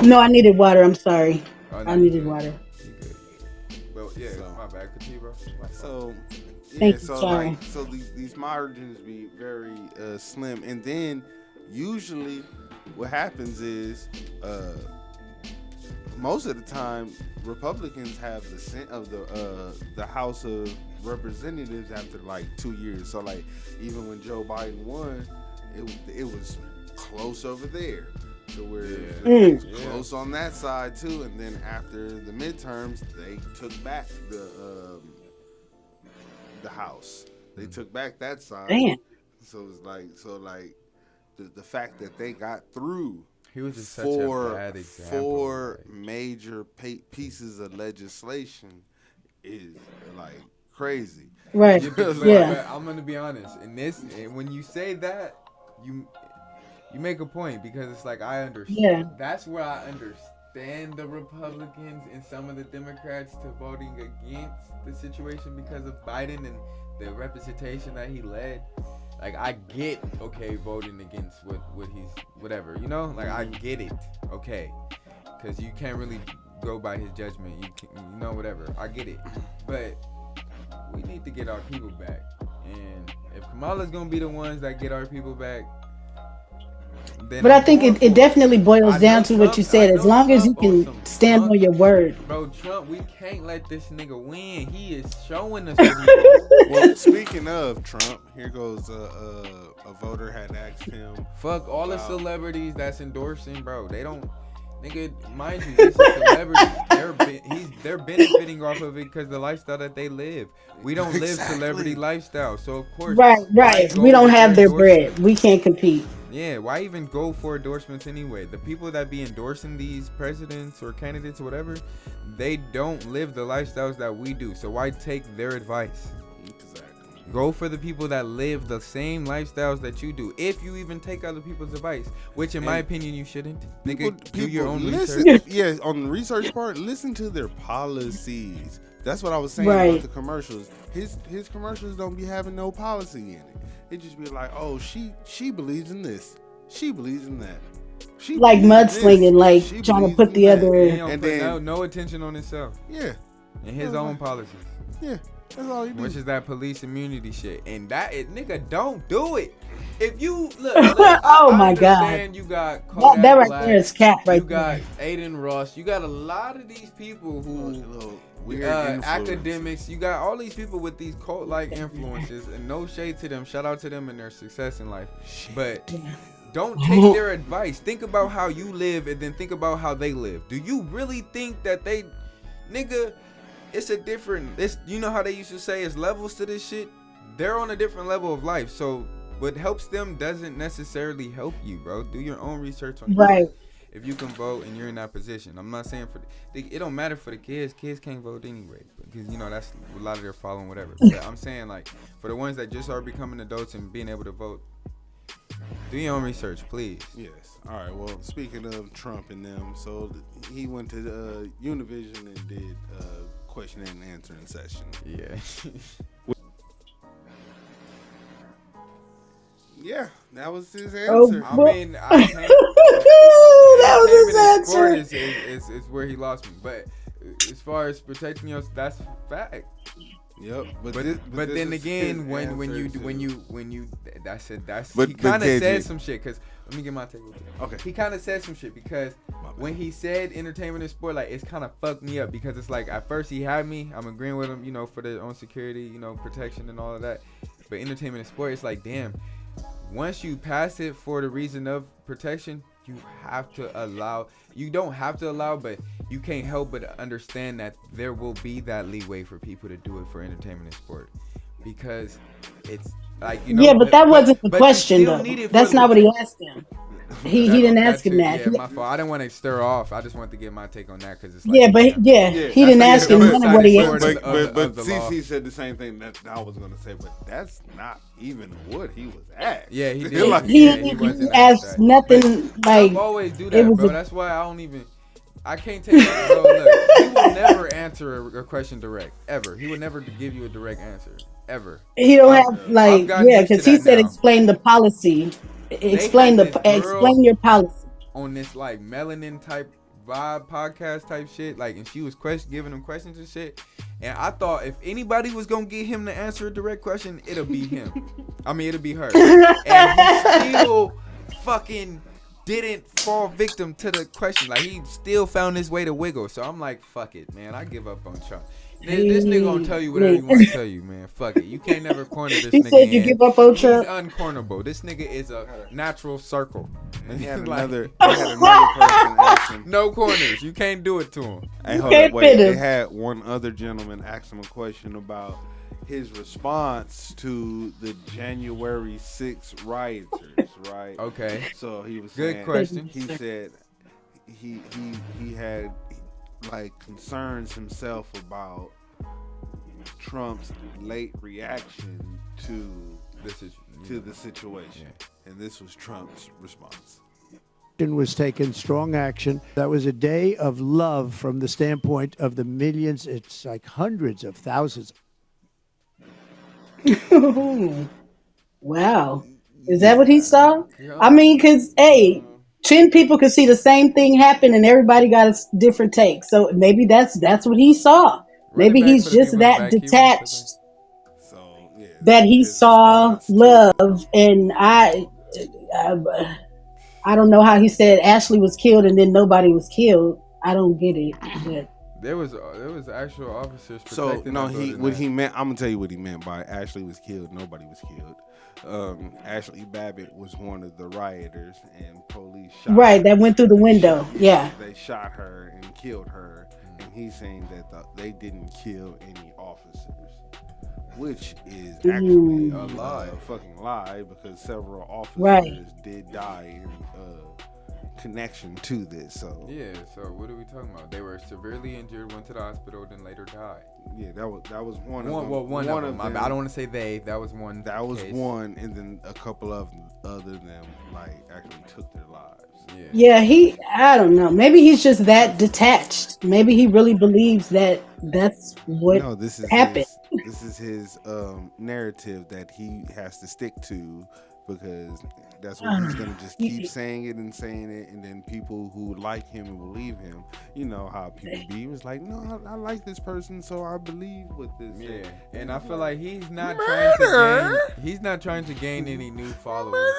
No, I needed water. I'm sorry. oh, no, I you needed good. water. You good. Well, yeah, So- my bad. Continue, bro. So, yeah, Thank you, so sorry. like, so these margins be very slim, and then usually what happens is, most of the time, Republicans have the Senate of the House of Representatives after like 2 years. So like, even when Joe Biden won, it was close over there. So we're close on that side too, and then after the midterms, they took back the House. They took back that side. Damn. So it's like the fact that they got through He was just such a bad example. four major pieces of legislation is like crazy. Right. Yeah, but Yeah. I'm gonna be honest. When you say that, you make a point because it's like I understand. Yeah. That's where I understand the Republicans and some of the Democrats to voting against the situation because of Biden and the representation that he led. Like I get voting against what he's whatever, you know, like I get it, because you can't really go by his judgment, you know, whatever. I get it, but we need to get our people back, and if Kamala's gonna be the ones that get our people back, then But I think it definitely boils down to what you said. As long as you can stand on your word. Bro, Trump, we can't let this nigga win. He is showing us. What Well, speaking of Trump, here goes a voter had asked him. Fuck all the celebrities that's endorsing, bro. They don't, nigga. Mind you, this is celebrities. They're benefiting off of it because the lifestyle that they live. We don't live celebrity lifestyle, so of course. Right. why go We don't with have their endorsement? bread. We can't compete. Yeah, why even go for endorsements anyway? The people that be endorsing these presidents or candidates or whatever, they don't live the lifestyles that we do. So why take their advice? Exactly. Go for the people that live the same lifestyles that you do. If you even take other people's advice, which in my opinion you shouldn't. Nigga, do your own listen, research. Yeah, on the research part, listen to their policies. That's what I was saying Right. about the commercials. His commercials don't be having no policy in it. It just be like, oh, she believes in this. She believes in that. She Like believes in mudslinging, this. like She trying to believes put in the that. other. He don't And put then- no attention on himself Yeah, and his own policies. yeah. That's all he do. Which is that police immunity shit. And nigga, don't do it. If you look, Oh I my God. understand you got Kodak That right Black, there is cap right you got there. Aiden Ross, you got a lot of these people who Little weird academics, you got all these people with these cult-like influences, and no shade to them. Shout out to them and their success in life. But don't take their advice. Think about how you live and then think about how they live. Do you really think that they, nigga, it's a different, you know how they used to say it's levels to this shit? They're on a different level of life. So what helps them doesn't necessarily help you, bro. Do your own research on Right. if you can vote and you're in that position. I'm not saying it don't matter for the kids. Kids can't vote anyway because you know that's a lot of their following whatever. But I'm saying like for the ones that just are becoming adults and being able to vote, do your own research, please. Yes. All right. Well, speaking of Trump and them, so he went to Univision and did question and answering session. Yeah. Yeah, that was his Oh, answer. I mean, I can't. That was his Sport answer. is where he lost me. But as far as protecting yourself, that's fact. Yep. But this then is again, his when answer you that's But- he kind but of said KG. some shit. Cause let me get my take. Real quick. Okay. He kind of said some shit because when he said entertainment and sport, like it's kind of fucked me up because it's like at first he had me. I'm agreeing with him, you know, for their own security, you know, protection and all of that. But entertainment and sport, it's like damn. Once you pass it for the reason of protection, you have to allow. You don't have to allow, but you can't help but understand that there will be that leeway for people to do it for entertainment and sport, because it's like you know. Yeah, but that wasn't the but you question still though. need it for That's the not what he asked him. He didn't ask him too, that. Yeah, my fault. I didn't want to stir off. I just wanted to get my take on that because it's like, Yeah, but he didn't ask him none of what he asked. Of But the law. CC said the same thing that I was gonna say, but that's not even what he was asked. Yeah, he did. Like, He Yeah, didn't wasn't ask that. nothing like. Trump always do it that, was bro. a- That's why I don't even. I can't take it, bro. Look, he will never answer a question direct, ever. He would never give you a direct answer, ever. He don't I've- have like I've gotten used to because he that said now. explain the policy, Explain had this girl explain your policy. on this like melanin type vibe podcast type shit, like, and she was giving him questions and shit. And I thought if anybody was gonna get him to answer a direct question, it'll be him. I mean, it'll be her. And he still fucking didn't fall victim to the question. Like, he still found his way to wiggle. So I'm like, fuck it, man. I give up on Trump. This nigga gonna tell you whatever he want to tell you, man. Fuck it. You can't never corner this He nigga. said you give up on Trump. He's uncornerable. This nigga is a natural circle. He had Like, another person ask him. no corners. You can't do it to him. Hey, hold can't up, wait. fit him. They had one other gentleman ask him a question about his response to the January 6th rioters, right? Okay. So he was Good saying, question. He said he had like concerns himself about Trump's late reaction to the situation, and this was Trump's response. Was taken strong action. That was a day of love from the standpoint of the millions. It's like hundreds of thousands. Wow. Is that what he saw? I mean, because, hey, 10 people could see the same thing happen and everybody got a different take. So maybe that's what he saw. Maybe he's just that detached that he saw love. And I don't know how he said Ashley was killed and then nobody was killed. I don't get it. But There was actual officers So protecting. no, that he building what now. he meant. I'm gonna tell you what he meant by Ashley was killed. Nobody was killed. Ashley Babbitt was one of the rioters, and police shot right, her. that went through the window. Yeah. They shot her and killed her, and he's saying that they didn't kill any officers, which is actually a lie, a fucking lie, because several officers did die in connection to this. So Yeah. So what are we talking about? They were severely injured, went to the hospital, then later died. yeah, that was one of them. Well, one of them. I don't want to say they. That was one. That was case. one, and then a couple of other them like actually took their lives. Yeah. Yeah, I don't know. Maybe he's just that detached. Maybe he really believes that that's what No, this is happened. this is his narrative that he has to stick to, because that's what he's gonna just keep saying it, and then people who like him and believe him, you know how people be. He was like, no, I like this person, so I believe what this. Yeah, is. and I feel like he's not trying to gain any new followers.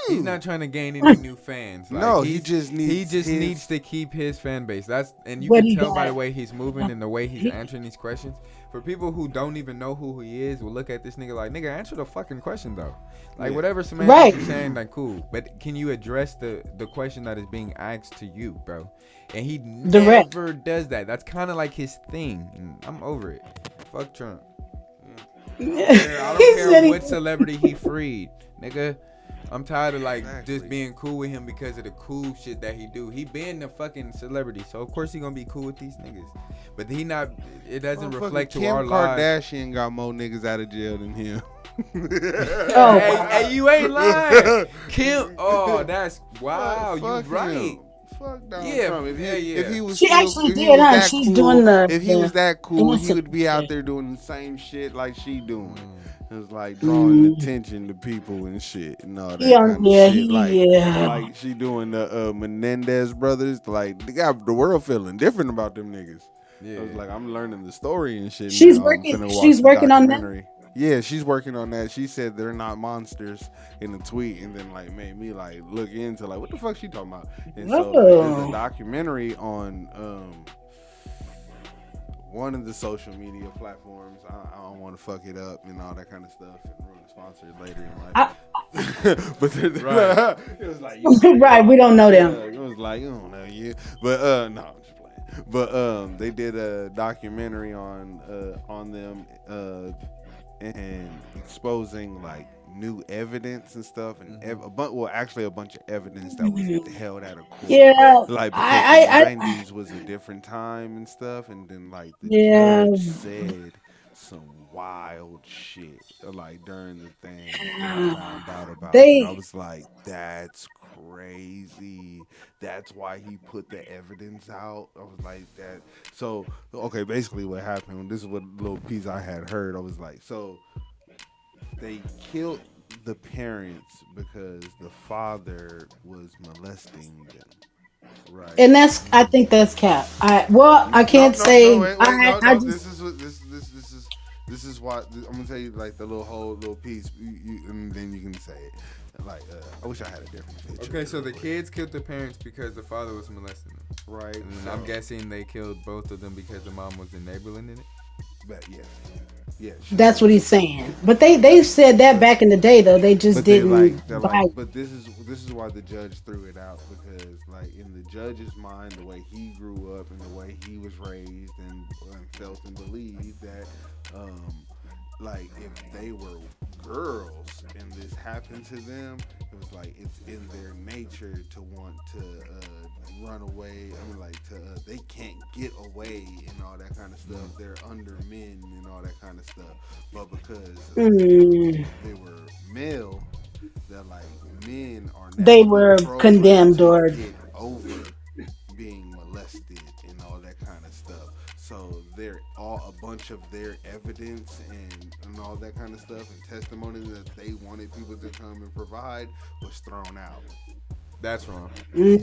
He's not trying to gain any new fans. Like, No, he just needs his- needs to keep his fan base. And you What can he tell by got. the way he's moving and the way he's answering these questions. For people who don't even know who he is, will look at this nigga like, nigga, answer the fucking question though. Like whatever semantics Right. you're saying, like cool, but can you address the question that is being asked to you, bro? And he Direct. never does that. That's kind of like his thing, and I'm over it. Fuck Trump. I He don't said care he- what celebrity he freed, nigga. I'm tired of like Exactly. just being cool with him because of the cool shit that he do. He been the fucking celebrity, so of course he gonna be cool with these niggas. But he not. It doesn't Motherfucking reflect to Kim our lives. Kardashian got more niggas out of jail than him. Oh, Hey, you ain't lying, Kim. Oh, that's wow. You Fuck right. him. Fuck Donald Yeah, Trump. If he was She still, actually if he did, was huh? that She's cool, doing the- If he was that cool, he innocent would be out shit. there doing the same shit like she doing. It was like drawing attention to people and shit and all that Yeah, kind of yeah, shit. Like, yeah. like she doing the Menendez brothers. Like they got the world feeling different about them niggas. Yeah. I was like, I'm learning the story and shit. She's now. I'm working- finna watch she's the working on that? documentary. Yeah, she's working on that. She said they're not monsters in the tweet, and then like made me like look into like what the fuck she talking about. And so like, there's a Oh. documentary on one of the social media platforms. I don't want to fuck it up and all that kind of stuff and ruin the sponsors later in life. But Right. it was like Right, we don't know them. it was like, I don't know you. But no, I'm just playing. But they did a documentary on them and exposing like new evidence and stuff, and a bunch of evidence that was held at a court. Yeah, Like because I- the 90s was a different time and stuff, and then like the Yeah. judge said some wild shit like during the thing that I found out about. They- And I was like, that's crazy. That's why he put the evidence out. I was like that. So okay, basically what happened, this is what little piece I had heard. I was like, so they killed the parents because the father was molesting them, right? And I think that's cap. I can't say. I just This is why I'm gonna tell you like the little piece, and then you can say it. Like, I wish I had a different picture. Okay, so the kids killed their parents because the father was molesting them. Right. And then I'm guessing they killed both of them because the mom was enabling in it. But yeah. That's what he's saying. But they said that back in the day though. They just didn't. But this is why the judge threw it out, because like in the judge's mind, the way he grew up and the way he was raised and felt and believed that like if they were girls and this happened to them, it was like it's in their nature to want to run away. I mean, like they can't get away and all that kind of stuff. They're under men and all that kind of stuff. But because they were male, that like men are they were condemned or get over being molested and all that kind of stuff. So they're all a bunch of their evidence and all that kind of stuff and testimony that they wanted people to come and provide was thrown out. That's wrong. If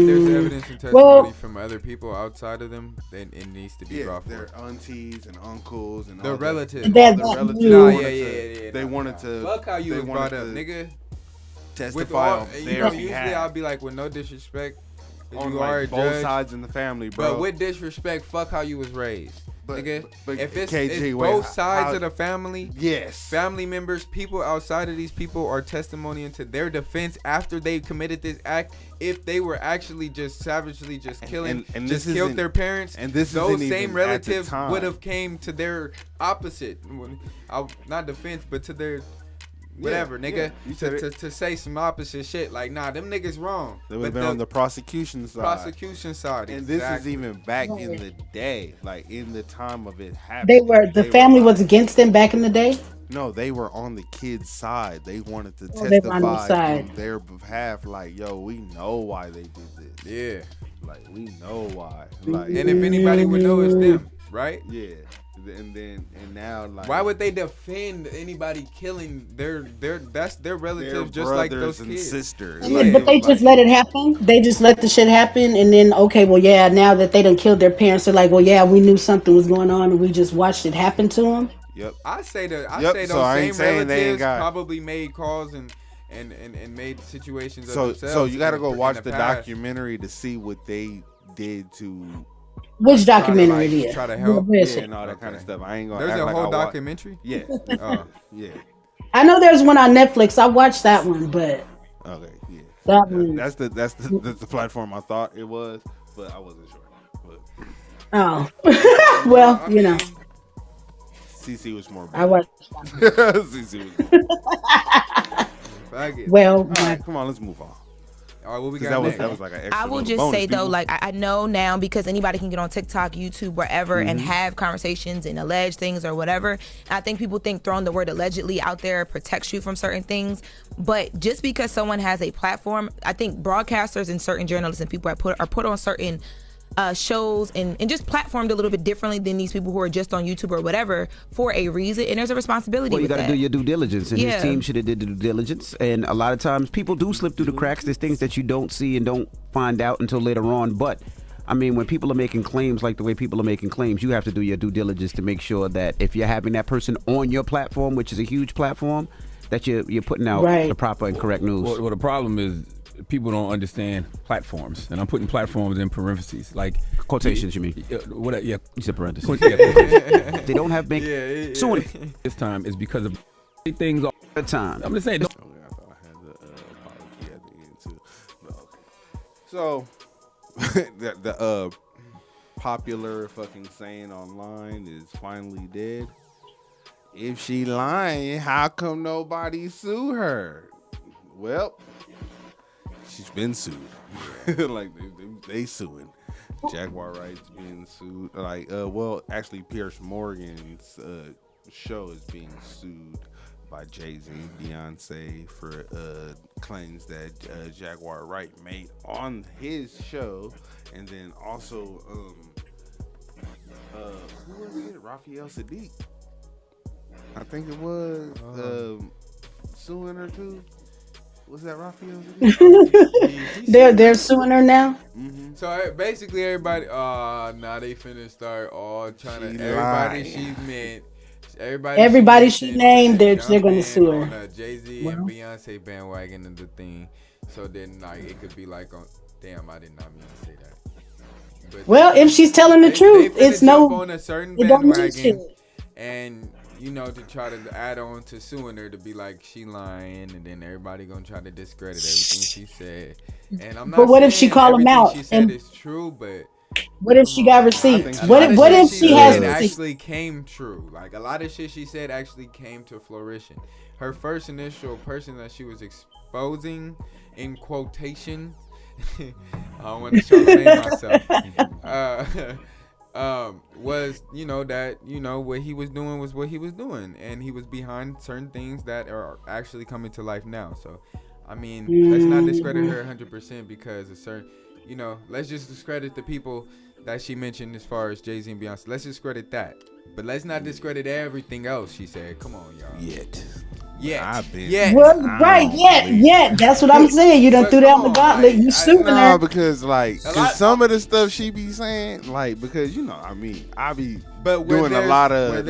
there's evidence and testimony from other people outside of them, then it needs to be brought forward. Their aunties and uncles and the all relatives. The relatives. Nah, yeah. They wanted to. Fuck how you was brought up, nigga. Testify on their usually I'll be like, with no disrespect, on you like are a both judge, sides in the family, bro. But with disrespect, fuck how you was raised. But if it's KG, both sides of the family, yes, family members, people outside of these people are testimony to their defense after they committed this act. If they were actually just savagely just killing, and just killed their parents, and those same relatives would have came to their opposite, not defense, but to their whatever, nigga, to say some opposite shit. Like, nah, them niggas wrong. They would have been on the prosecution side. And this is even back in the day, like in the time of it happening. The family was against them back in the day? No, they were on the kids' side. They wanted to testify on their behalf. Like, yo, we know why they did this. Yeah. Like, we know why. Like, and if anybody would know, it's them, right? Yeah. And now, like, why would they defend anybody killing that's their relatives, just like those and kids, sisters? Yeah, but they just let it happen. They just let the shit happen, and then now that they done killed their parents, they're like, well, yeah, we knew something was going on, and we just watched it happen to them. Yep. I say those same relatives probably made calls and made situations of themselves. So you got to go watch the documentary to see what they did to. Which documentary it is? Try to help, and all that kind of stuff. I ain't gonna. There's a whole documentary. Yeah. Yeah. I know there's one on Netflix. I watched that one, but okay, yeah. That one. That's the platform I thought it was, but I wasn't sure. But well, you know. CC was more. I watched. CC was. Well, right, come on, let's move on. All right, what we got next? That was like an extra I will just say though, like I know now because anybody can get on TikTok, YouTube, wherever, and have conversations and allege things or whatever. I think people think throwing the word allegedly out there protects you from certain things, but just because someone has a platform, I think broadcasters and certain journalists and people are put on certain shows and just platformed a little bit differently than these people who are just on YouTube or whatever for a reason, and there's a responsibility. Well, you got to do your due diligence, and his team should have did the due diligence. And a lot of times, people do slip through the cracks. There's things that you don't see and don't find out until later on. But I mean, when people are making claims like the way people are making claims, you have to do your due diligence to make sure that if you're having that person on your platform, which is a huge platform, that you're putting out the proper and correct news. Well, the problem is, people don't understand platforms, and I'm putting platforms in parentheses, like quotations. You mean? What? Yeah, you said parentheses. Quotations. They don't have big. So this time is because of things all the time. I'm just saying. I thought I had the apology at the end too. So the popular fucking saying online is finally dead. If she lying, how come nobody sue her? Well, she's been sued. Like they suing. Jaguar Wright's being sued. Like actually Piers Morgan's show is being sued by Jay-Z, Beyonce for claims that Jaguar Wright made on his show, and then also who was it? Raphael Sadiq. I think it was suing her too? Was that Raphael? They're suing her now. Mm-hmm. So basically, everybody, now they finna start all trying to. Everybody she meant. Everybody she named, they're gonna sue her. On a Jay-Z and Beyonce bandwagon and the thing, so then like it could be like on. Damn, I did not mean to say that. But well, if she's telling the truth, it's no. On a certain bandwagon, and you know, to try to add on to suing her to be like she lying, and then everybody gonna try to discredit everything she said. And I'm not. But what if she call him out? She said it's true, but. What if she got receipts? What if she has receipts? Actually came true? Like a lot of shit she said actually came to fruition. Her first initial person that she was exposing, in quotation, I don't want to show the name myself. Was that what he was doing was what he was doing, and he was behind certain things that are actually coming to life now. So, I mean, let's not discredit her 100% because of certain. Let's just discredit the people that she mentioned as far as Jay-Z and Beyonce. Let's discredit that. But let's not discredit everything else she said. Come on, y'all. Yet. Well, right, yet. That's what I'm saying. You done threw down the gauntlet. You suing her. No, because some of the stuff she be saying, because I be doing a lot of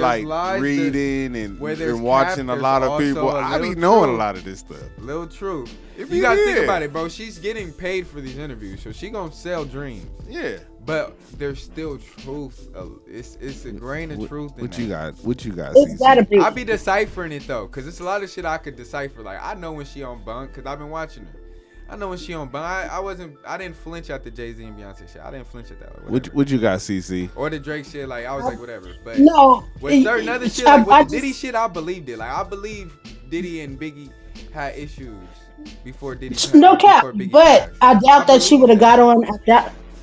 reading and watching a lot of people. I be knowing a lot of this stuff. Little truth. You gotta think about it, bro. She's getting paid for these interviews, so she gonna sell dreams. Yeah. But there's still truth. It's a grain of truth. What you got? It's gotta be. I be deciphering it though, cause it's a lot of shit I could decipher. Like I know when she on bunk, cause I've been watching her. I know when she on bunk. I didn't flinch at the Jay-Z and Beyonce shit. I didn't flinch at that. What you got, CC? Or the Drake shit. Like I was like whatever. But no, with certain other shit, like with the Diddy shit, I believed it. Like I believe Diddy and Biggie had issues before Diddy. No cap, but I doubt that she would have got on.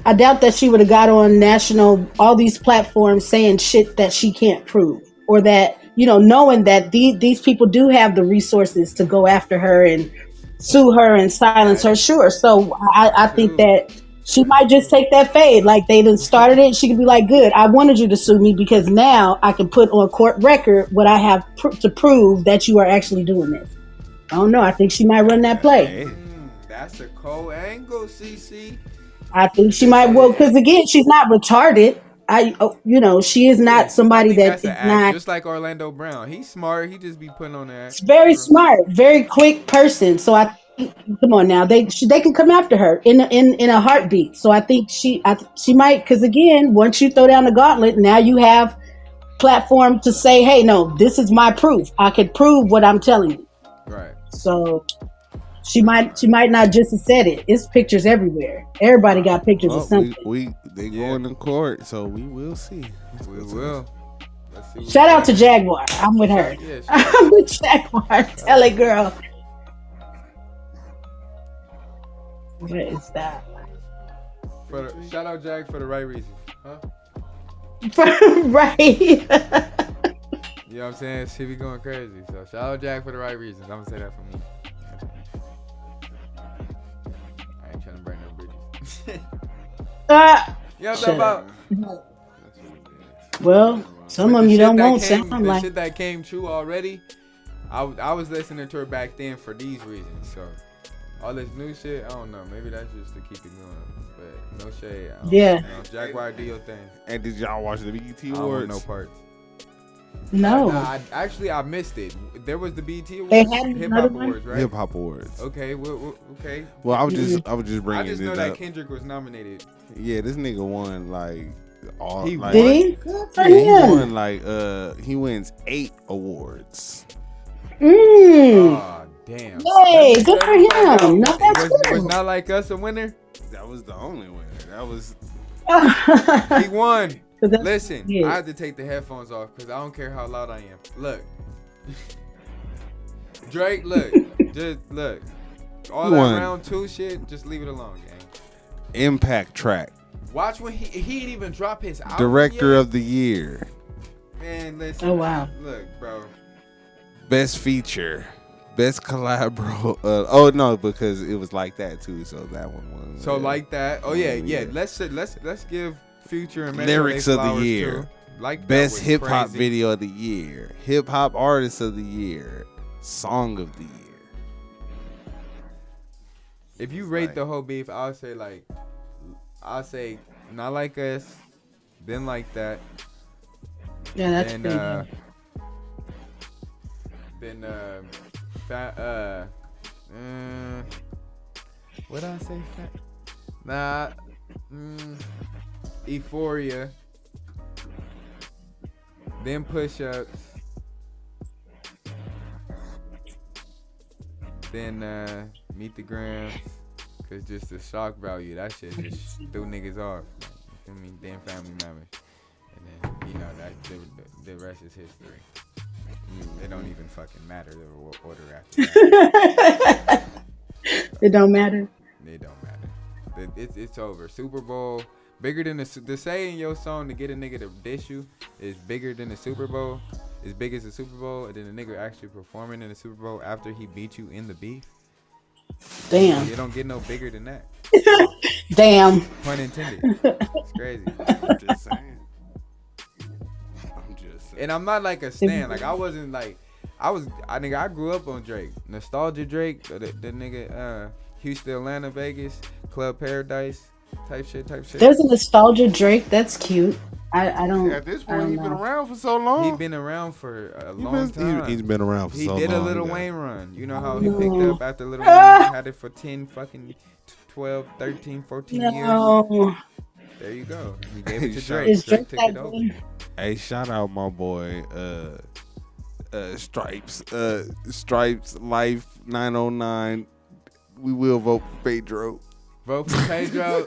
I doubt that she would have got on national, all these platforms saying shit that she can't prove, or that, knowing that these people do have the resources to go after her and sue her and silence her. Sure. So I think that she might just take that fade. Like they done started it. She could be like, good, I wanted you to sue me because now I can put on court record what I have to prove that you are actually doing this. I don't know. I think she might run that play. That's a cold angle, CC. I think she might. Well, because again, she's not retarded. She is not somebody that is not. Just like Orlando Brown, he's smart. He just be putting on that. Very smart, very quick person. So I think, come on now, they can come after her in a heartbeat. So I think she might, because again, once you throw down the gauntlet, now you have platform to say, hey, no, this is my proof. I can prove what I'm telling you. Right. So. She might not just have said it. It's pictures everywhere. Everybody got pictures of something. They going to court, so we will see. We will. Shout out to Jaguar. I'm with her. Yeah, I'm with Jaguar. Tell it, girl. What is that? Shout out Jag for the right reasons, huh? Right. You know what I'm saying? She be going crazy. So shout out Jag for the right reasons. I'm gonna say that for me. Trying to burn no bridges. You know what I'm talking about? Well, some of them you don't want sound like. The shit that came true already, I was listening to her back then for these reasons. So all this new shit, I don't know. Maybe that's just to keep it going. But no shade. Yeah. Jaguar, do your thing. And did y'all watch the BET Awards? I don't want no parts. No. I missed it. There was the BET Awards. They had Hip Hop Awards, right? Hip Hop Awards. Okay. Okay. Well, I was just bringing I just know it that up. Kendrick was nominated. Yeah, this nigga won all. He did he? Good for him. He wins 8 awards. Oh, damn. Yay, good for him. No, that's good. Was Not Like Us a winner? That was the only winner. That was. He won. Listen, I had to take the headphones off because I don't care how loud I am. Look. Drake, just look. All that round 2 shit, just leave it alone, gang. Impact track. Watch when he didn't even drop his album Director yet. of the Year. Man, listen. Oh, wow. Look, bro. Best feature. Best collab, bro. No, because it was like that too. So that one was. So like that. Oh yeah. Let's give Future and lyrics of the year. Too. Like best hip hop video of the year. Hip hop artist of the year. Song of the year. If you rate the whole beef, I'll say Not Like Us, Then Like That. Yeah, that's pretty good. What did I say? Euphoria. Then Push Ups. Then Meet the Grams. Cause just the shock value, that shit just threw niggas off. Like, you feel me? Then Family Matters. And then, you know, that the rest is history. It don't even fucking matter the order after that. It don't matter. It don't matter. It's over. Super Bowl, bigger than the say in your song to get a nigga to diss you is bigger than the Super Bowl. As big as the Super Bowl, and then the nigga actually performing in the Super Bowl after he beat you in the beef. Damn. You don't get no bigger than that. Damn. Pun intended. It's crazy. I'm just saying. And I'm not like a stan. Like I grew up on Drake. Nostalgia Drake. The nigga Houston, Atlanta, Vegas, Club Paradise type shit. There's a nostalgia Drake. That's cute. I don't. At this point, he's been around for so long. He's been around for a long time. He's been around for so long. He did a Lil Wayne run. You know how he picked up after Lil Wayne had it for 10 fucking 12, 13, 14 years. There you go. He gave it to Drake. Drake took it over. Hey, shout out my boy Stripes. Stripes Life 909. We will vote for Pedro. Vote for Pedro.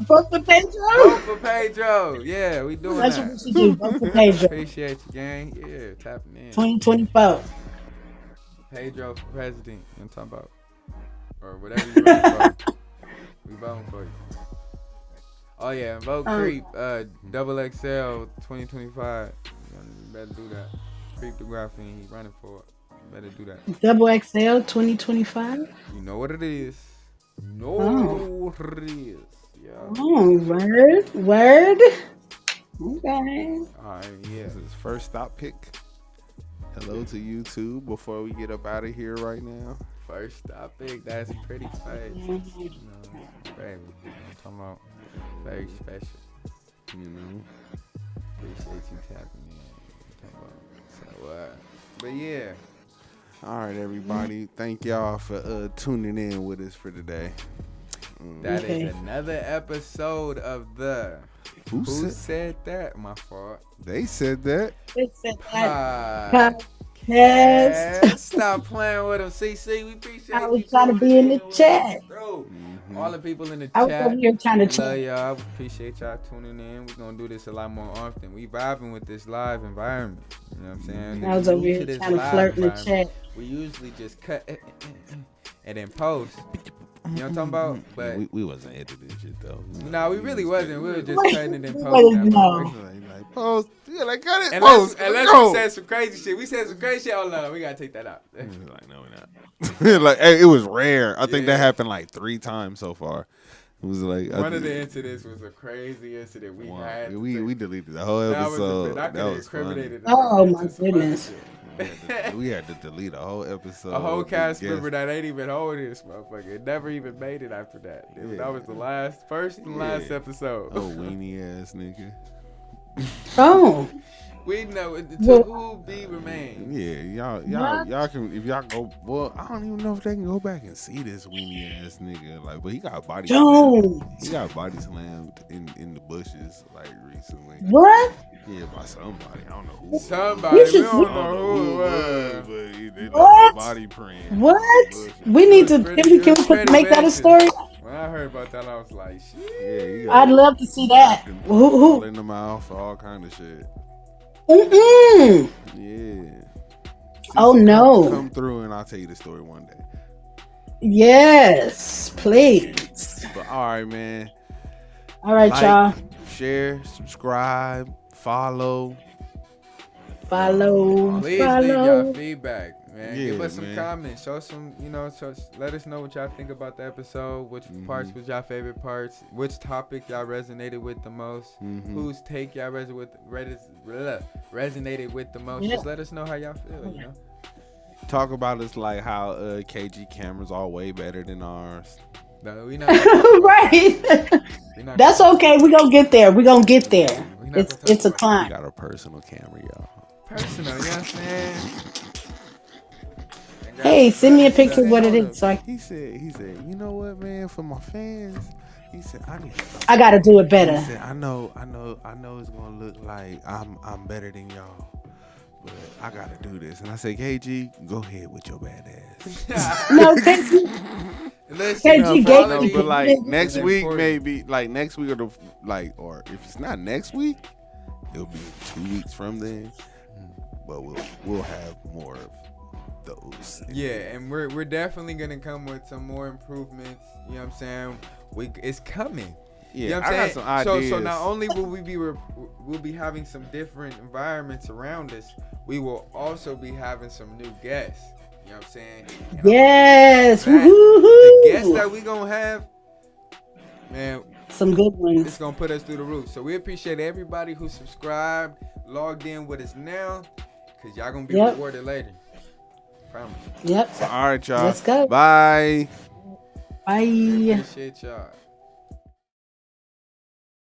Vote for Pedro. Vote for Pedro. Yeah, we doing That's that. what we should do. Vote for Pedro. Appreciate you, gang. Yeah, tapping in. 2024. Pedro for president. I'm talking about, or whatever you voting for. We voting for you. Oh yeah, vote Creep. Double XL 2025. You better do that. Creep the Graphene. He running for it. Better do that. Double XL 2025. You know what it is. Yeah. Oh, word. Okay. Alright, yeah. This is first stop pick. Hello to you too before we get up out of here right now. First stop pick, that's pretty face. You know, baby. I'm talking about very special. You know. Appreciate you tapping in. So but yeah. All right, everybody. Thank y'all for tuning in with us for today. That is another episode of the Who said that? My fault. They said that. They said that. Podcast. Stop playing with them, CC. We appreciate you. I was trying to be in the chat. All the people in the I was chat. over here trying to love y'all. Appreciate y'all tuning in. We're gonna do this a lot more often. We vibing with this live environment. You know what I'm saying? I was over here trying to flirt in the chat. We usually just cut and then post. You know what I'm talking about? But we wasn't editing shit though. No, we really wasn't. We were just cutting it and posting. Like post. Yeah, like cut it. Unless we said some crazy shit. We said some crazy shit. Oh no, we gotta take that out. Like no, we're not. Like hey, it was rare. I think that happened like 3 times so far. It was like one of the incidents was a crazy incident we had. We deleted the whole episode. That was funny. Oh my goodness. We had to delete a whole episode. A whole cast member that ain't even holding this motherfucker. It never even made it after that. That was the first and last episode. Oh, weenie ass nigga. Oh. We know who be remain. Yeah, y'all can if y'all go. Well, I don't even know if they can go back and see this weenie ass nigga. Like, but he got body. He got body slammed in the bushes like recently. What? Yeah, by somebody. I don't know who. Somebody. We don't know who it was. But he did What? Body print. What? We need to. Can we make that a story? When I heard about that, I was like, shit. Yeah, I'd love to see that. Who? In the mouth, all kind of shit. Yeah. Oh no. Come through and I'll tell you the story one day. Yes, please. But all right, man. All right, y'all. Share, subscribe, follow. Please leave your feedback, man. Yeah, give us some man. comments. Show some, let us know what y'all think about the episode. Which parts was y'all favorite parts? Which topic y'all resonated with the most? Whose take y'all resonated with the most? Yeah. Just let us know how y'all feel, you know? talk about us like how KG cameras are way better than ours. No, we not Right. That's okay. We're gonna get there. We're gonna get there. It's a climb. We got a personal camera, y'all. Personal, you know what I'm saying? Hey, send me a picture of what it is. So He said, you know what, man? For my fans, he said, I gotta do it better. He said, I know it's gonna look like I'm better than y'all, but I gotta do this. And I said, KG, go ahead with your bad ass. No, KG. KG gave but like next week, maybe like next week or if it's not next week, it'll be 2 weeks from then. But we'll have more of those. Yeah, and we're definitely gonna come with some more improvements. You know what I'm saying? It's coming. Yeah, you know what I I'm got saying? some ideas. So not only will we'll be having some different environments around us, we will also be having some new guests. You know what I'm saying? And Yes. the guests that we gonna have, man, some good ones. It's gonna put us through the roof. So we appreciate everybody who subscribed, logged in with us now, cause y'all gonna be rewarded later. Promise. Yep. All right, y'all. Let's go. Bye. Bye. We appreciate y'all.